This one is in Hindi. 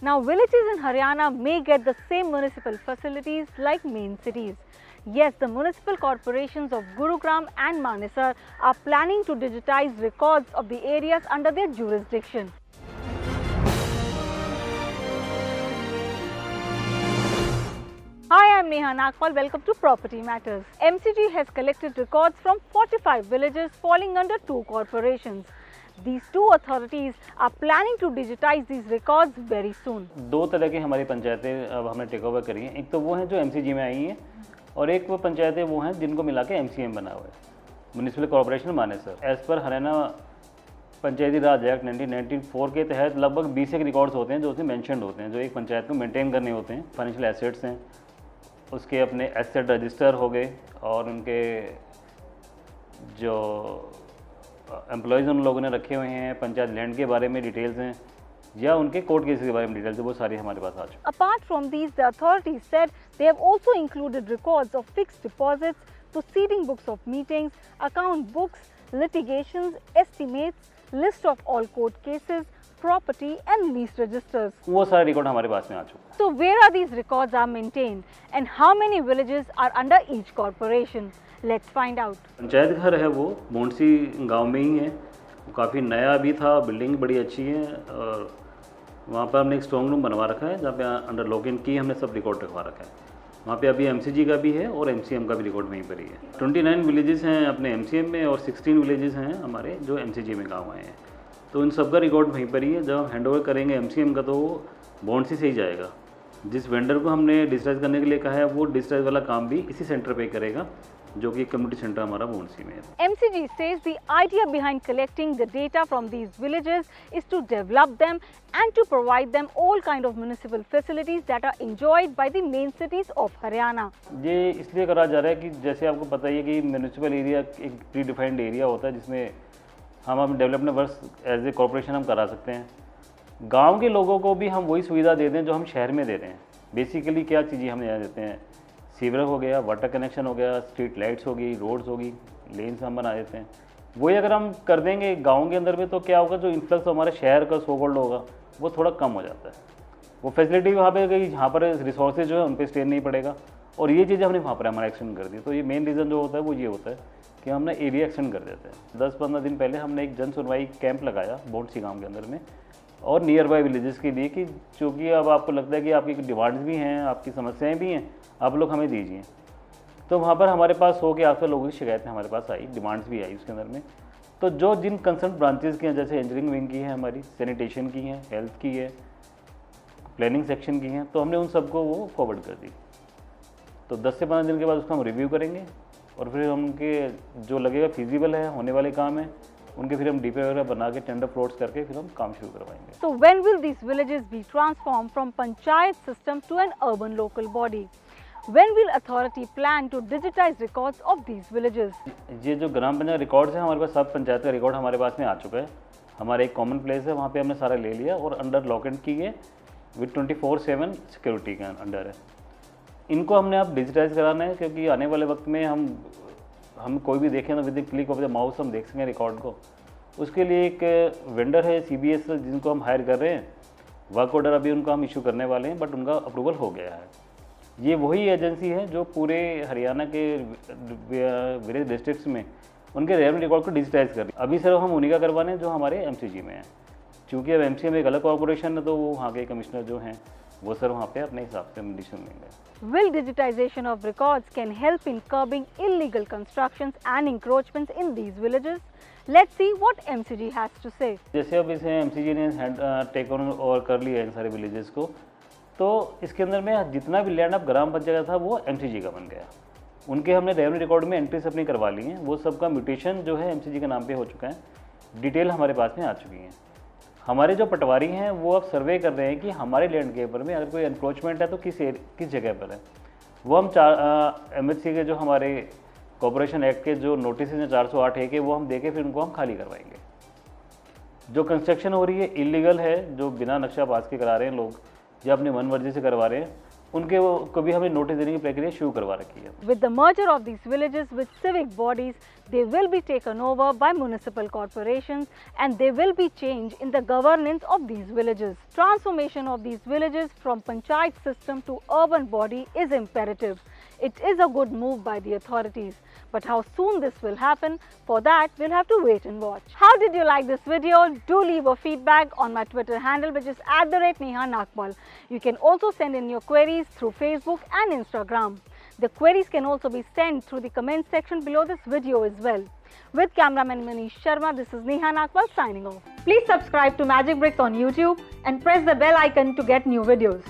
Now, villages in Haryana may get the same municipal facilities like main cities. Yes, the municipal corporations of Gurugram and Manesar are planning to digitize records of the areas under their jurisdiction. Hi, I'm Neha Nagpal. Welcome to Property Matters. MCG has collected records from 45 villages falling under 2 corporations. These 2 authorities are planning to digitize these records very soon. 2 तरह की हमारी पंचायतें अब हमने टेक ओवर करी हैं। एक तो वो हैं जो एमसीजी में आई हैं और एक वो पंचायतें वो हैं जिनको मिला के एमसीएम बना हुआ है, municipal corporation Manesar. As per Haryana पंचायती राज एक्ट 1994 के तहत लगभग 20 एक रिकॉर्ड्स होते हैं जो उसमें मैंशनड होते हैं, जो एक पंचायत को मेंटेन करने होते हैं। फाइनेंशियल एसेट्स हैं, उसके अपने एसेट रजिस्टर हो गए और उनके जो एम्प्लॉयज़ उन लोगों ने रखे हुए हैं, पंचायत लैंड के बारे में डिटेल्स हैं या उनके कोर्ट केसेस के बारे में डिटेल्स है, वो सारी हमारे पास आ चुकी हैं। Apart from these, the authorities said they have also included records of fixed deposits, proceeding books of meetings, account books, litigations, estimates, list of all court cases, property and lease registers. वो सारे रिकॉर्ड हमारे पास में आ चुके हैं। So where are these records are maintained and how many villages are under each corporation? Let's find out. Panchayat घर है वो मोंडसी गांव में ही है, वो काफ़ी नया भी था, बिल्डिंग बड़ी अच्छी है और वहाँ पर हमने एक स्ट्रॉन्ग रूम बनवा रखा है जहाँ पे अंडर लॉक इन की हमने सब रिकॉर्ड रखवा रखा है। वहाँ पे अभी एमसीजी का भी है और एमसीएम का भी रिकॉर्ड वहीं पर ही है। 29 विलेजेस हैं अपने एमसीएम में और 16 विलेजेस हैं हमारे जो एमसीजी में गाँव आए हैं, तो इन सब का रिकॉर्ड वहीं पर ही है। जब हम हैंड ओवर करेंगे एमसीएम का तो वो बॉन्डसी से ही जाएगा। जिस वेंडर को हमने डिजिटाइज करने के लिए कहा है वो डिजिटाइज वाला काम भी इसी सेंटर पे करेगा जो कि कम्युनिटी सेंटर हमारा बॉन्डसी में है। MCG says the idea behind collecting the data from these villages is to develop them and to provide them all kind of municipal facilities that are enjoyed by the main cities of Haryana. ये इसलिए करा जा रहा है कि जैसे आपको पता ही है कि म्यूनिसिपल एरिया एक प्री डिफाइंड एरिया होता है जिसमें हम अपने development work as a corporation हम करा सकते हैं। गांव के लोगों को भी हम वही सुविधा दे दें जो हम शहर में दे रहे हैं। बेसिकली क्या चीज़ें हम यहाँ देते हैं, सीवर हो गया, वाटर कनेक्शन हो गया, स्ट्रीट लाइट्स होगी, रोड्स होगी, लेन्स हम बना देते हैं। वही अगर हम कर देंगे गांव के अंदर में तो क्या होगा, जो इन्फ्लक्स हमारे शहर का सो कॉल्ड होगा वो थोड़ा कम हो जाता है। वो फैसिलिटी वहाँ पे गई जहाँ पर रिसोर्सेज जो है उन पर स्ट्रेन नहीं पड़ेगा और ये चीज़ें हमने वहाँ पर हमारा एक्सटेंड कर दी। तो ये मेन रीज़न जो होता है वो ये होता है कि हमने एरिया एक्सटेंड कर देते हैं। 10-15 दिन पहले हमने एक जन सुनवाई कैंप लगाया बॉन्डसी गाँव के अंदर में और नियर बाय विलेजेस के लिए कि चूँकि अब आपको लगता है कि आपकी डिमांड्स भी हैं, आपकी समस्याएं भी हैं, आप लोग हमें दीजिए। तो वहाँ पर हमारे पास 100 के आसपास लोगों की शिकायतें हमारे पास आई, डिमांड्स भी आई उसके अंदर में। तो जो जिन कंसर्न ब्रांचेस की हैं, जैसे इंजीनियरिंग विंग की है हमारी, सैनिटेशन की हैं, हेल्थ की है, प्लानिंग सेक्शन की हैं, तो हमने उन सबको वो फॉरवर्ड कर दी। तो 10 से 15 दिन के बाद उसका हम रिव्यू करेंगे और फिर उनके जो लगेगा फिजिबल है, होने वाले काम है, उनके फिर हम डीपी वगैरह बना के टेंडर फ्लोट्स करके फिर हम काम शुरू करवाएंगे। So when will these villages be transformed from panchayat system to an urban local body? When will authority plan to digitize records of these villages? ये जो ग्राम पंचायत रिकॉर्ड्स हैं हमारे पास, सब पंचायत का रिकॉर्ड हमारे पास में आ चुका है। हमारा एक कॉमन प्लेस है, वहाँ पे हमने सारा ले लिया और अंडर लॉक एंड की है विद 24/7 सिक्योरिटी का अंडर है। इनको हमने अब डिजिटाइज कराना है क्योंकि आने वाले वक्त में हम कोई भी देखें तो with click of the mouse हम देख सकें रिकॉर्ड को। उसके लिए एक वेंडर है CBS जिनको हम हायर कर रहे हैं, वर्क ऑर्डर अभी उनको हम इशू करने वाले हैं बट उनका अप्रूवल हो गया है। ये वही एजेंसी है जो पूरे हरियाणा के वेरियस डिस्ट्रिक्ट्स में उनके रेवेन्यू रिकॉर्ड को डिजिटाइज कर रही है। अभी सिर्फ हम उन्हीं का करवाने हैं जो हमारे MCG में है। चूँकि अब MCG में एक अलग कॉर्पोरेशन है तो वो वहाँ के कमिश्नर जो हैं वो सर वहाँ पे अपने हिसाब से डिसीजन लेंगे। Will digitization of records can help in curbing illegal constructions and encroachments in these villages? Let's see what MCG has to say. जैसे अब इसे MCG ने टेक ओवर कर लिया है इन सारे विलेजेस को, तो इसके अंदर में जितना भी लैंड अब ग्राम पंचायत था वो MCG का बन गया। उनके हमने रेवेन्यू रिकॉर्ड में एंट्रीज अपनी करवा ली हैं, वो सबका म्यूटेशन जो है MCG के नाम पे हो चुका है, डिटेल हमारे पास में आ चुकी हैं। हमारे जो पटवारी हैं वो अब सर्वे कर रहे हैं कि हमारे लैंड के ऊपर में अगर कोई एनक्रोचमेंट है तो किस जगह पर है। वो हम MHC के जो हमारे कॉर्पोरेशन एक्ट के जो नोटिस हैं 408 है कि वो हम देके फिर उनको हम खाली करवाएंगे। जो कंस्ट्रक्शन हो रही है इलीगल है, जो बिना नक्शा पास के करा रहे हैं लोग या अपनी मन मर्जी से करवा रहे हैं, उनके वो कभी हमें नोटिस देने की प्रक्रिया शुरू करवा रखी है। With the merger of these villages with civic bodies, they will be taken over by municipal corporations and there will be change in the governance of these villages. Transformation of these villages from panchayat system to urban body is imperative. It is a good move by the authorities. But how soon this will happen, for that we'll have to wait and watch. How did you like this video? Do leave a feedback on my Twitter handle, which is @NehaNagpal. You can also send in your queries through Facebook and Instagram. The queries can also be sent through the comment section below this video as well. With cameraman Manish Sharma, this is Neha Nagpal signing off. Please subscribe to Magic Bricks on YouTube and press the bell icon to get new videos.